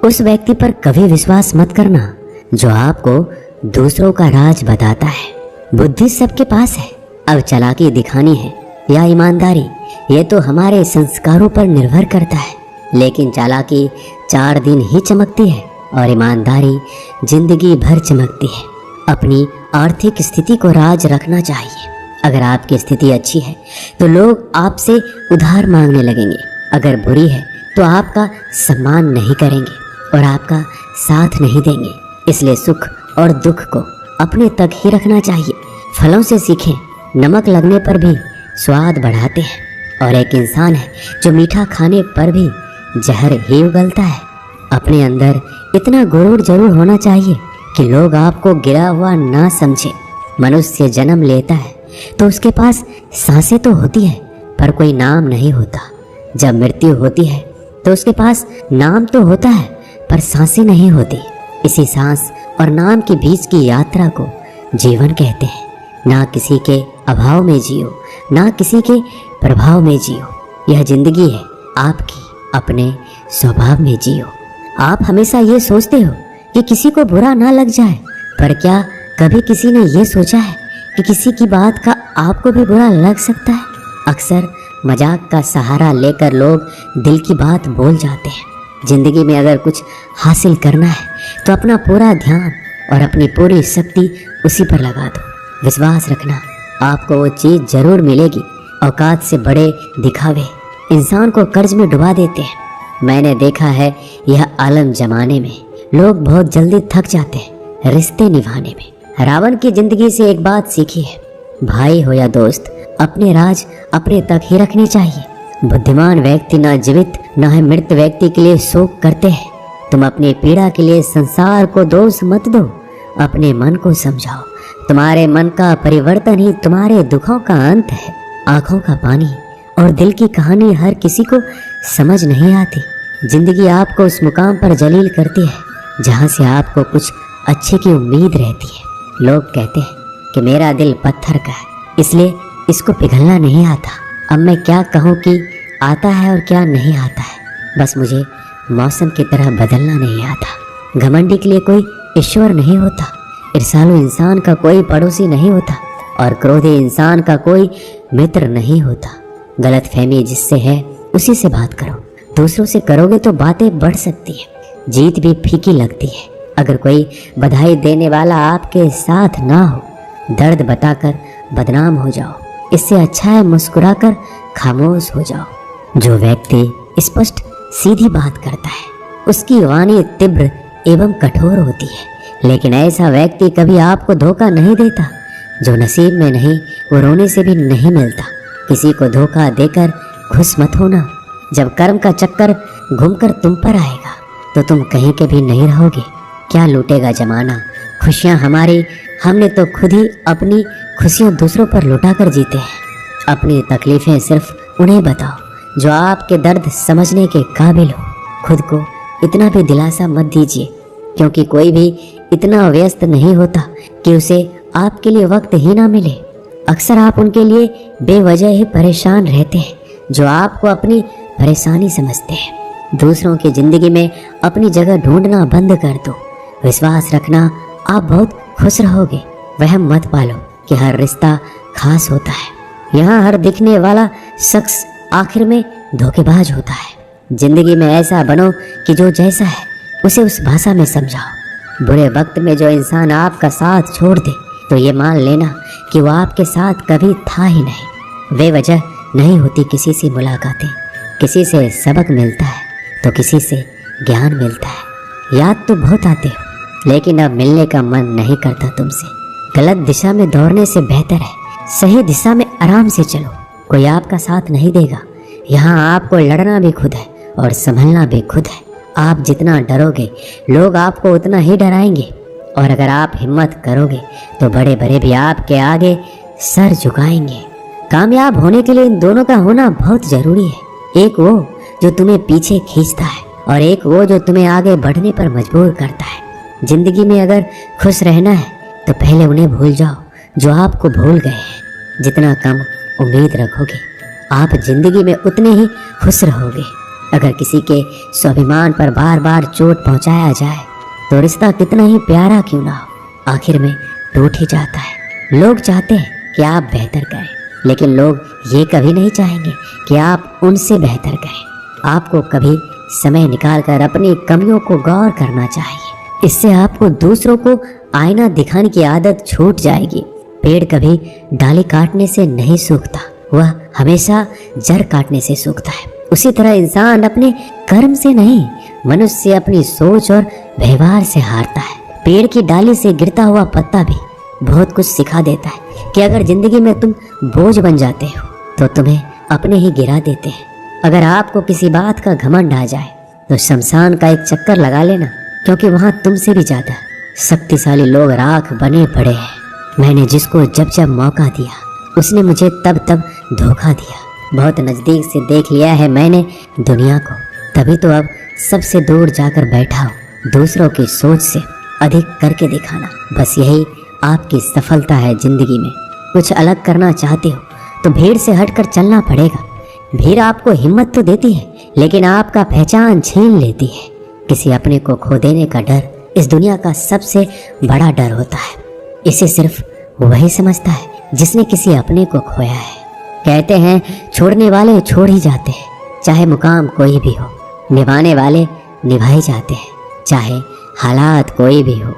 उस व्यक्ति पर कभी विश्वास मत करना जो आपको दूसरों का राज बताता है। बुद्धि सबके पास है, अब चालाकी दिखानी है या ईमानदारी, ये तो हमारे संस्कारों पर निर्भर करता है। लेकिन चालाकी 4 दिन ही चमकती है और ईमानदारी जिंदगी भर चमकती है। अपनी आर्थिक स्थिति को राज रखना चाहिए। अगर आपकी स्थिति अच्छी है तो लोग आपसे उधार मांगने लगेंगे, अगर बुरी है तो आपका सम्मान नहीं करेंगे और आपका साथ नहीं देंगे। इसलिए सुख और दुख को अपने तक ही रखना चाहिए। फलों से सीखें, नमक लगने पर भी स्वाद बढ़ाते हैं, और एक इंसान है जो मीठा खाने पर भी जहर ही उगलता है। अपने अंदर इतना गुरूर जरूर होना चाहिए कि लोग आपको गिरा हुआ ना समझे। मनुष्य जन्म लेता है तो उसके पास सांसें तो होती है पर कोई नाम नहीं होता। जब मृत्यु होती है तो उसके पास नाम तो होता है पर सांसें नहीं होती। इसी सांस और नाम के बीच की यात्रा को जीवन कहते हैं। ना किसी के अभाव में जियो, ना किसी के प्रभाव में जियो। यह जिंदगी है आपकी, अपने स्वभाव में जियो। आप हमेशा ये सोचते हो कि किसी को बुरा ना लग जाए, पर क्या कभी किसी ने ये सोचा है कि किसी की बात का आपको भी बुरा लग सकता है? अक्सर मजाक का सहारा लेकर लोग दिल की बात बोल जाते हैं। जिंदगी में अगर कुछ हासिल करना है तो अपना पूरा ध्यान और अपनी पूरी शक्ति उसी पर लगा दो। विश्वास रखना, आपको वो चीज़ जरूर मिलेगी। औकात से बड़े दिखावे इंसान को कर्ज में डुबा देते हैं। मैंने देखा है यह आलम जमाने में लोग बहुत जल्दी थक जाते हैं रिश्ते निभाने में। रावण की जिंदगी से एक बात सीखी है, भाई हो या दोस्त, अपने राज अपने तक ही रखने चाहिए। बुद्धिमान व्यक्ति ना जीवित ना है मृत व्यक्ति के लिए शोक करते हैं। तुम अपनी पीड़ा के लिए संसार को दोष मत दो, अपने मन को समझाओ। तुम्हारे मन का परिवर्तन ही तुम्हारे दुखों का अंत है। आंखों का पानी और दिल की कहानी हर किसी को समझ नहीं आती। जिंदगी आपको उस मुकाम पर जलील करती है जहाँ से आपको कुछ अच्छे की उम्मीद रहती है। लोग कहते हैं कि मेरा दिल पत्थर का है, इसलिए इसको पिघलना नहीं आता। अब मैं क्या कहूँ कि आता है और क्या नहीं आता है, बस मुझे मौसम की तरह बदलना नहीं आता। घमंडी के लिए कोई ईश्वर नहीं होता, ईर्ष्यालु इंसान का कोई पड़ोसी नहीं होता, और क्रोधी इंसान का कोई मित्र नहीं होता। गलतफहमी जिससे है उसी से बात करो। दूसरों से करोगे तो बातें बढ़ सकती है, जीत भी फीकी लगती है। अगर कोई बधाई देने वाला आपके साथ ना हो, दर्द बताकर बदनाम हो जाओ। इससे अच्छा है मुस्कुराकर खामोश हो जाओ। जो व्यक्ति स्पष्ट सीधी बात करता है उसकी वाणी तीव्र एवं कठोर होती है, लेकिन ऐसा व्यक्ति कभी आपको धोखा नहीं देता। जो नसीब में नहीं वो रोने से भी नहीं मिलता। किसी को धोखा देकर खुश मत होना। जब कर्म का चक्कर घूमकर तुम पर आएगा तो तुम कहीं के भी नहीं रहोगे। क्या लूटेगा जमाना खुशियाँ हमारी, हमने तो खुद ही अपनी खुशियाँ दूसरों पर लुटाकर जीते हैं। अपनी तकलीफ़ें सिर्फ उन्हें बताओ जो आपके दर्द समझने के काबिल हो। खुद को इतना भी दिलासा मत दीजिए, क्योंकि कोई भी इतना व्यस्त नहीं होता कि उसे आपके लिए वक्त ही ना मिले। अक्सर आप उनके लिए बेवजह ही परेशान रहते हैं जो आपको अपनी परेशानी समझते हैं। दूसरों की ज़िंदगी में अपनी जगह ढूंढना बंद कर दो। विश्वास रखना, आप बहुत खुश रहोगे। वहम मत पालो कि हर रिश्ता खास होता है। यहाँ हर दिखने वाला शख्स आखिर में धोखेबाज होता है। जिंदगी में ऐसा बनो कि जो जैसा है उसे उस भाषा में समझाओ। बुरे वक्त में जो इंसान आपका साथ छोड़ दे तो ये मान लेना कि वो आपके साथ कभी था ही नहीं। बेवजह नहीं होती किसी से मुलाकातें। किसी से सबक मिलता है तो किसी से ज्ञान मिलता है। याद तो बहुत आते हो, लेकिन अब मिलने का मन नहीं करता तुमसे। गलत दिशा में दौड़ने से बेहतर है सही दिशा में आराम से चलो। कोई आपका साथ नहीं देगा। यहाँ आपको लड़ना भी खुद है और संभलना भी खुद है। आप जितना डरोगे लोग आपको उतना ही डराएंगे, और अगर आप हिम्मत करोगे तो बड़े बड़े भी आपके आगे सर झुकाएंगे। कामयाब होने के लिए इन दोनों का होना बहुत ज़रूरी है। एक वो जो तुम्हें पीछे खींचता है और एक वो जो तुम्हें आगे बढ़ने पर मजबूर करता है। जिंदगी में अगर खुश रहना है तो पहले उन्हें भूल जाओ जो आपको भूल गए हैं। जितना कम उम्मीद रखोगे आप जिंदगी में उतने ही खुश रहोगे। अगर किसी के स्वाभिमान पर बार बार चोट पहुंचाया जाए तो रिश्ता कितना ही प्यारा क्यों ना हो, आखिर में टूट ही जाता है। लोग चाहते हैं कि आप बेहतर करें, लेकिन लोग ये कभी नहीं चाहेंगे कि आप उनसे बेहतर करें। आपको कभी समय निकालकर अपनी कमियों को गौर करना चाहिए। इससे आपको दूसरों को आईना दिखाने की आदत छूट जाएगी। पेड़ कभी डाली काटने से नहीं सूखता, वह हमेशा जड़ काटने से सूखता है। उसी तरह इंसान अपने कर्म से नहीं, मनुष्य अपनी सोच और व्यवहार से हारता है। पेड़ की डाली से गिरता हुआ पत्ता भी बहुत कुछ सिखा देता है कि अगर जिंदगी में तुम बोझ बन जाते हो तो तुम्हें अपने ही गिरा देते हैं। अगर आपको किसी बात का घमंड आ जाए तो शमशान का एक चक्कर लगा लेना, क्योंकि वहां तुमसे भी ज्यादा शक्तिशाली लोग राख बने पड़े हैं। मैंने जिसको जब जब मौका दिया उसने मुझे तब तब धोखा दिया। बहुत नजदीक से देख लिया है मैंने दुनिया को, तभी तो अब सबसे दूर जाकर बैठा हूँ। दूसरों की सोच से अधिक करके दिखाना, बस यही आपकी सफलता है जिंदगी में। कुछ अलग करना चाहते हो तो भीड़ से हटकर चलना पड़ेगा। भीड़ आपको हिम्मत तो देती है, लेकिन आपका पहचान छीन लेती है। किसी अपने को खो देने का डर इस दुनिया का सबसे बड़ा डर होता है। इसे सिर्फ वही समझता है जिसने किसी अपने को खोया है। कहते हैं छोड़ने वाले छोड़ ही जाते हैं, चाहे मुकाम कोई भी हो। निभाने वाले निभाए जाते हैं, चाहे हालात कोई भी हो।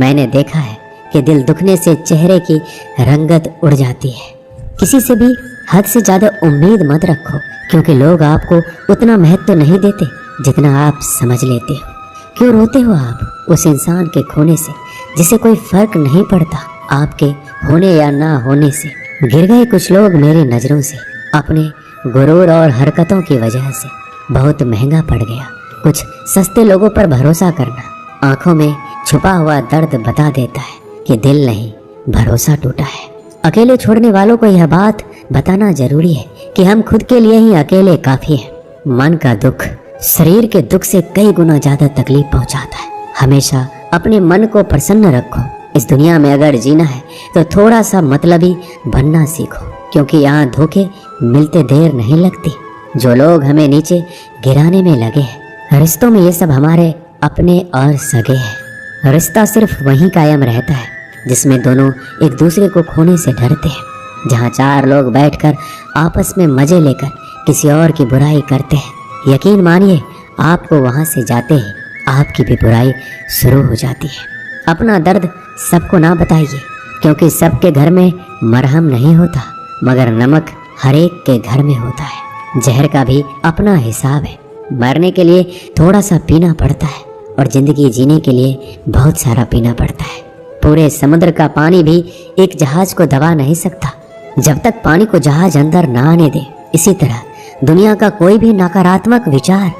मैंने देखा है कि दिल दुखने से चेहरे की रंगत उड़ जाती है। किसी से भी हद से ज़्यादा उम्मीद मत रखो, क्योंकि लोग आपको उतना महत्व नहीं देते जितना आप समझ लेते हो। क्यों रोते हो आप उस इंसान के खोने से जिसे कोई फर्क नहीं पड़ता आपके होने या ना होने से। गिर गए कुछ लोग मेरी नज़रों से, अपने गुरूर और हरकतों की वजह से। बहुत महंगा पड़ गया कुछ सस्ते लोगों पर भरोसा करना। आंखों में छुपा हुआ दर्द बता देता है कि दिल नहीं, भरोसा टूटा है। अकेले छोड़ने वालों को यह बात बताना जरूरी है कि हम खुद के लिए ही अकेले काफ़ी हैं। मन का दुख शरीर के दुख से कई गुना ज़्यादा तकलीफ पहुंचाता है। हमेशा अपने मन को प्रसन्न रखो। इस दुनिया में अगर जीना है तो थोड़ा सा मतलबी बनना सीखो, क्योंकि यहाँ धोखे मिलते देर नहीं लगती। जो लोग हमें नीचे गिराने में लगे हैं, रिश्तों में ये सब हमारे अपने और सगे हैं। रिश्ता सिर्फ वहीं कायम रहता है जिसमें दोनों एक दूसरे को खोने से डरते हैं। जहाँ चार लोग बैठकर आपस में मजे लेकर किसी और की बुराई करते हैं, यकीन मानिए आपको वहाँ से जाते ही आपकी भी बुराई शुरू हो जाती है। अपना दर्द सबको ना बताइए, क्योंकि सबके घर में मरहम नहीं होता, मगर नमक हर एक के घर में होता है। जहर का भी अपना हिसाब है। मरने के लिए थोड़ा सा पीना पड़ता है और ज़िंदगी जीने के लिए बहुत सारा पीना पड़ता है। पूरे समुद्र का पानी भी एक जहाज को दबा नहीं सकता जब तक पानी को जहाज अंदर ना आने दे। इसी तरह दुनिया का कोई भी नकारात्मक विचार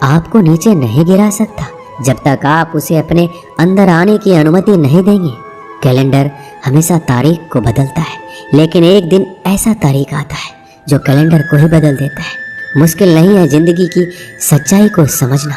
आपको नीचे नहीं गिरा सकता जब तक आप उसे अपने अंदर आने की अनुमति नहीं देंगे। कैलेंडर हमेशा तारीख को बदलता है, लेकिन एक दिन ऐसा तारीख आता है जो कैलेंडर को ही बदल देता है। मुश्किल नहीं है जिंदगी की सच्चाई को समझना।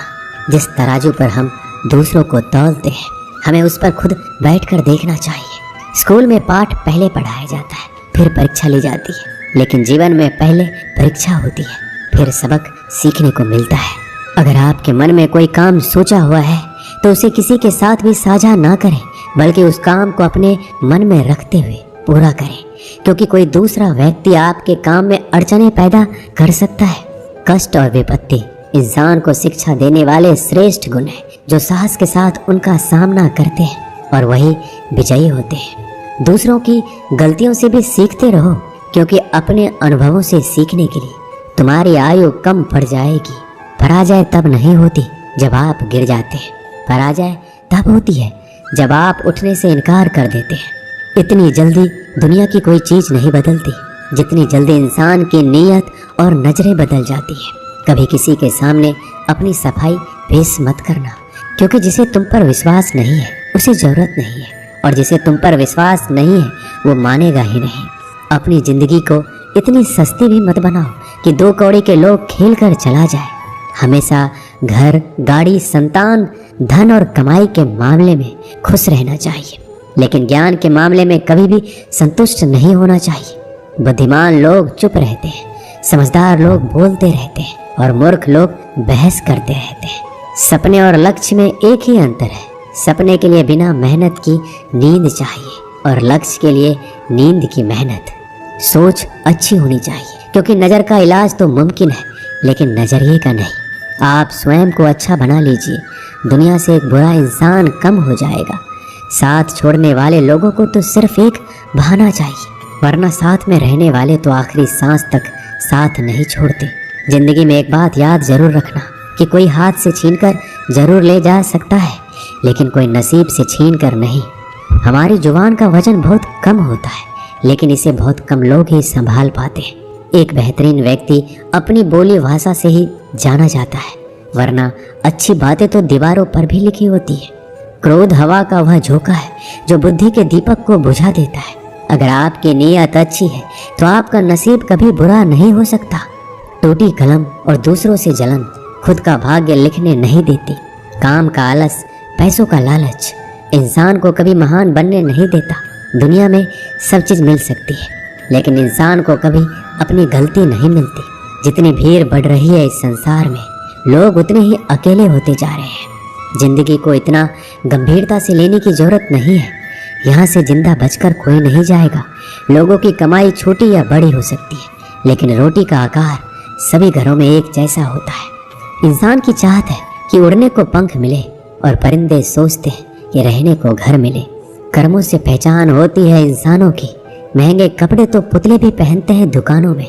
जिस तराजू पर हम दूसरों को तौलते हैं, हमें उस पर खुद बैठकर देखना चाहिए। स्कूल में पाठ पहले पढ़ाया जाता है, फिर परीक्षा ली जाती है, लेकिन जीवन में पहले परीक्षा होती है, फिर सबक सीखने को मिलता है। अगर आपके मन में कोई काम सोचा हुआ है तो उसे किसी के साथ भी साझा ना करें, बल्कि उस काम को अपने मन में रखते हुए पूरा करें, क्योंकि कोई दूसरा व्यक्ति आपके काम में अड़चनें पैदा कर सकता है। कष्ट और विपत्ति इंसान को शिक्षा देने वाले श्रेष्ठ गुण हैं, जो साहस के साथ उनका सामना करते हैं और वही विजयी होते हैं। दूसरों की गलतियों से भी सीखते रहो, क्योंकि अपने अनुभवों से सीखने के लिए तुम्हारी आयु कम पड़ जाएगी। पराजय तब नहीं होती जब आप गिर जाते हैं, पराजय तब होती है जब आप उठने से इनकार कर देते हैं। इतनी जल्दी दुनिया की कोई चीज़ नहीं बदलती जितनी जल्दी इंसान की नीयत और नजरें बदल जाती हैं। कभी किसी के सामने अपनी सफाई पेश मत करना, क्योंकि जिसे तुम पर विश्वास नहीं है उसे ज़रूरत नहीं है, और जिसे तुम पर विश्वास नहीं है वो मानेगा ही नहीं। अपनी ज़िंदगी को इतनी सस्ती भी मत बनाओ कि दो कौड़ी के लोग खेल कर चला जाए। हमेशा घर, गाड़ी, संतान, धन और कमाई के मामले में खुश रहना चाहिए, लेकिन ज्ञान के मामले में कभी भी संतुष्ट नहीं होना चाहिए। बुद्धिमान लोग चुप रहते हैं, समझदार लोग बोलते रहते हैं, और मूर्ख लोग बहस करते रहते हैं। सपने और लक्ष्य में एक ही अंतर है। सपने के लिए बिना मेहनत की नींद चाहिए और लक्ष्य के लिए नींद की मेहनत। सोच अच्छी होनी चाहिए, क्योंकि नज़र का इलाज तो मुमकिन है लेकिन नज़रिए का नहीं। आप स्वयं को अच्छा बना लीजिए, दुनिया से एक बुरा इंसान कम हो जाएगा। साथ छोड़ने वाले लोगों को तो सिर्फ एक बहाना चाहिए, वरना साथ में रहने वाले तो आखिरी सांस तक साथ नहीं छोड़ते। जिंदगी में एक बात याद जरूर रखना कि कोई हाथ से छीनकर जरूर ले जा सकता है, लेकिन कोई नसीब से छीनकर नहीं। हमारी जुबान का वजन बहुत कम होता है, लेकिन इसे बहुत कम लोग ही संभाल पाते हैं। एक बेहतरीन व्यक्ति अपनी बोली भाषा से ही जाना जाता है, वरना अच्छी बातें तो दीवारों पर भी लिखी होती है। क्रोध हवा का वह झोंका है जो बुद्धि के दीपक को बुझा देता है। अगर आपकी नीयत अच्छी है तो आपका नसीब कभी बुरा नहीं हो सकता। टूटी कलम और दूसरों से जलन खुद का भाग्य लिखने नहीं देती। काम का आलस, पैसों का लालच इंसान को कभी महान बनने नहीं देता। दुनिया में सब चीज़ मिल सकती है, लेकिन इंसान को कभी अपनी गलती नहीं मिलती। जितनी भीड़ बढ़ रही है इस संसार में, लोग उतने ही अकेले होते जा रहे हैं। जिंदगी को इतना गंभीरता से लेने की जरूरत नहीं है। यहाँ से जिंदा बचकर कोई नहीं जाएगा। लोगों की कमाई छोटी या बड़ी हो सकती है, लेकिन रोटी का आकार सभी घरों में एक जैसा होता है। इंसान की चाहत है कि उड़ने को पंख मिले और परिंदे सोचते हैं कि रहने को घर मिले। कर्मों से पहचान होती है इंसानों की। महंगे कपड़े तो पुतले भी पहनते हैं दुकानों में।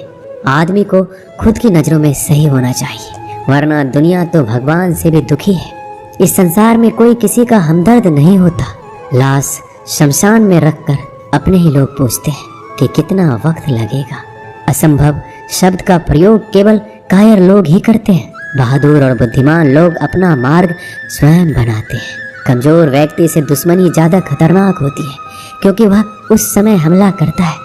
आदमी को खुद की नज़रों में सही होना चाहिए, वरना दुनिया तो भगवान से भी दुखी है। इस संसार में कोई किसी का हमदर्द नहीं होता। लाश शमशान में रखकर अपने ही लोग पूछते हैं कि कितना वक्त लगेगा। असंभव शब्द का प्रयोग केवल कायर लोग ही करते हैं। बहादुर और बुद्धिमान लोग अपना मार्ग स्वयं बनाते हैं। कमजोर व्यक्ति से दुश्मनी ज़्यादा खतरनाक होती है, क्योंकि वह उस समय हमला करता है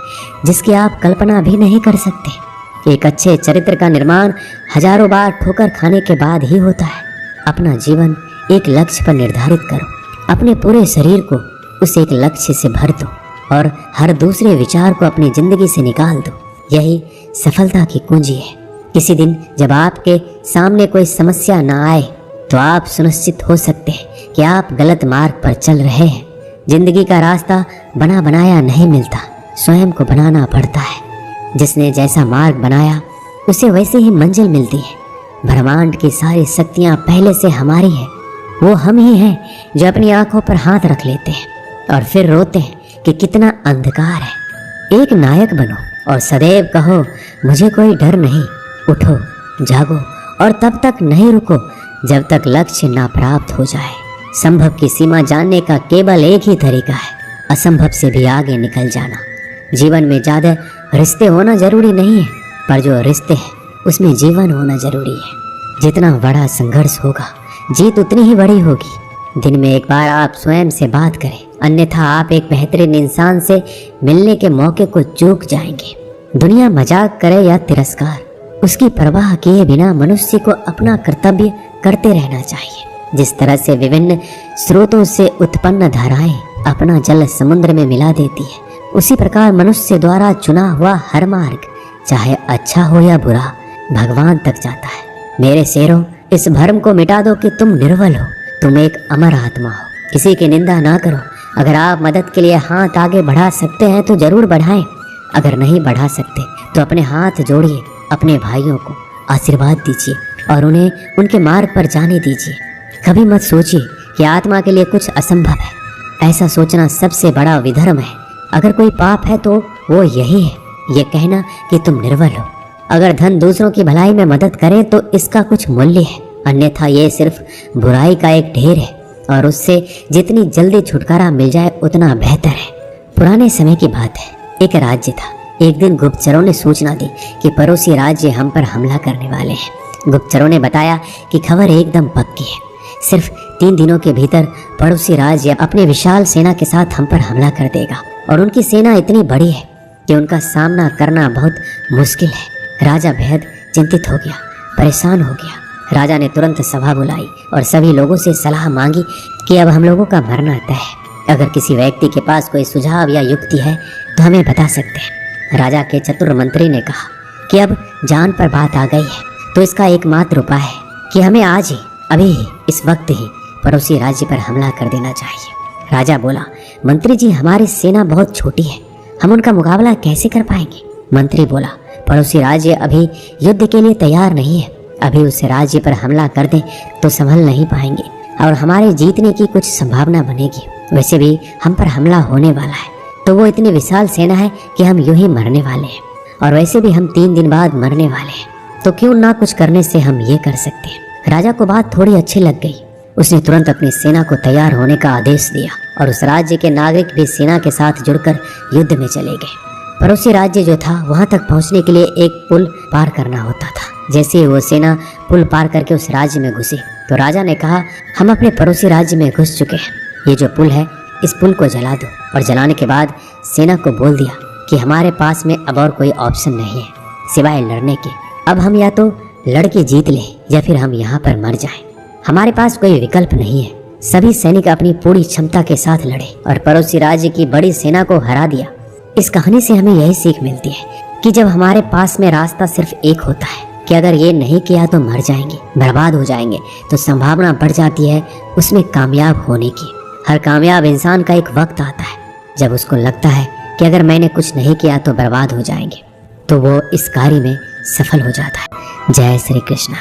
जिसकी आप कल्पना भी नहीं कर सकते। एक अच्छे चरित्र का निर्माण हजारों बार ठोकर खाने के बाद ही होता है। अपना जीवन एक लक्ष्य पर निर्धारित करो। अपने पूरे शरीर को उस एक लक्ष्य से भर दो और हर दूसरे विचार को अपनी जिंदगी से निकाल दो। यही सफलता की कुंजी है। किसी दिन जब आपके सामने कोई समस्या ना आए तो आप सुनिश्चित हो सकते हैं कि आप गलत मार्ग पर चल रहे हैं। जिंदगी का रास्ता बना बनाया नहीं मिलता, स्वयं को बनाना पड़ता है। जिसने जैसा मार्ग बनाया उसे वैसे ही मंजिल मिलती है। ब्रह्मांड की सारी शक्तियाँ पहले से हमारी है। वो हम ही हैं जो अपनी आंखों पर हाथ रख लेते हैं और फिर रोते हैं कि कितना अंधकार है। एक नायक बनो और सदैव कहो मुझे कोई डर नहीं। उठो, जागो और तब तक नहीं रुको जब तक लक्ष्य ना प्राप्त हो जाए। संभव की सीमा जानने का केवल एक ही तरीका है, असंभव से भी आगे निकल जाना। जीवन में ज़्यादा रिश्ते होना जरूरी नहीं है, पर जो रिश्ते हैं उसमें जीवन होना जरूरी है। जितना बड़ा संघर्ष होगा जीत उतनी ही बड़ी होगी। दिन में एक बार आप स्वयं से बात करें, अन्यथा आप एक बेहतरीन इंसान से मिलने के मौके को चूक जाएंगे। दुनिया मजाक करे या तिरस्कार, उसकी परवाह किए बिना मनुष्य को अपना कर्तव्य करते रहना चाहिए। जिस तरह से विभिन्न स्रोतों से उत्पन्न धाराएं अपना जल समुद्र में मिला देती है, उसी प्रकार मनुष्य द्वारा चुना हुआ हर मार्ग, चाहे अच्छा हो या बुरा, भगवान तक जाता है। मेरे शेरों, इस भ्रम को मिटा दो कि तुम निर्बल हो। तुम एक अमर आत्मा हो। किसी की निंदा ना करो। अगर आप मदद के लिए हाथ आगे बढ़ा सकते हैं तो जरूर बढ़ाएं। अगर नहीं बढ़ा सकते तो अपने हाथ जोड़िए, अपने भाइयों को आशीर्वाद दीजिए और उन्हें उनके मार्ग पर जाने दीजिए। कभी मत सोचिए कि आत्मा के लिए कुछ असंभव है। ऐसा सोचना सबसे बड़ा विधर्म है। अगर कोई पाप है तो वो यही है, ये कहना कि तुम निर्बल हो। अगर धन दूसरों की भलाई में मदद करे तो इसका कुछ मूल्य है, अन्यथा ये सिर्फ बुराई का एक ढेर है और उससे जितनी जल्दी छुटकारा मिल जाए उतना बेहतर है। पुराने समय की बात है, एक राज्य था। एक दिन गुप्तचरों ने सूचना दी कि पड़ोसी राज्य हम पर हमला करने वाले हैं। गुप्तचरों ने बताया कि खबर एकदम पक्की है। सिर्फ 3 दिनों के भीतर पड़ोसी राज्य अपने विशाल सेना के साथ हम पर हमला कर देगा और उनकी सेना इतनी बड़ी है कि उनका सामना करना बहुत मुश्किल है। राजा बेहद चिंतित हो गया, परेशान हो गया। राजा ने तुरंत सभा बुलाई और सभी लोगों से सलाह मांगी कि अब हम लोगों का मरना तय है। अगर किसी व्यक्ति के पास कोई सुझाव या युक्ति है तो हमें बता सकते हैं। राजा के चतुर मंत्री ने कहा कि अब जान पर बात आ गई है तो इसका एकमात्र उपाय है कि हमें आज ही, अभी ही, इस वक्त ही पड़ोसी राज्य पर हमला कर देना चाहिए। राजा बोला, मंत्री जी, हमारी सेना बहुत छोटी है, हम उनका मुकाबला कैसे कर पाएंगे? मंत्री बोला, पड़ोसी राज्य अभी युद्ध के लिए तैयार नहीं है, अभी उस राज्य पर हमला कर दें तो संभल नहीं पाएंगे और हमारे जीतने की कुछ संभावना बनेगी। वैसे भी हम पर हमला होने वाला है, तो वो इतनी विशाल सेना है कि हम यूं ही मरने वाले हैं, और वैसे भी हम 3 दिन बाद मरने वाले हैं, तो क्यों ना कुछ करने से हम ये कर सकते हैं। राजा को बात थोड़ी अच्छी लग गई। उसने तुरंत अपनी सेना को तैयार होने का आदेश दिया और उस राज्य के नागरिक भी सेना के साथ जुड़कर युद्ध में चले गए। पड़ोसी राज्य जो था वहां तक पहुंचने के लिए एक पुल पार करना होता था। जैसे ही वो सेना पुल पार करके उस राज्य में घुसी तो राजा ने कहा, हम अपने पड़ोसी राज्य में घुस चुके हैं, ये जो पुल है इस पुल को जला दो। और जलाने के बाद सेना को बोल दिया कि हमारे पास में अब और कोई ऑप्शन नहीं है सिवाय लड़ने के। अब हम या तो लड़के जीत लें या फिर हम यहाँ पर मर जाएं। हमारे पास कोई विकल्प नहीं है। सभी सैनिक अपनी पूरी क्षमता के साथ लड़े और पड़ोसी राज्य की बड़ी सेना को हरा दिया। इस कहानी से हमें यही सीख मिलती है कि जब हमारे पास में रास्ता सिर्फ एक होता है कि अगर ये नहीं किया तो मर जाएंगे, बर्बाद हो जाएंगे, तो संभावना बढ़ जाती है उसमें कामयाब होने की। हर कामयाब इंसान का एक वक्त आता है जब उसको लगता है कि अगर मैंने कुछ नहीं किया तो बर्बाद हो जाएंगे, तो वो इस कार्य में सफल हो जाता है। जय श्री कृष्ण।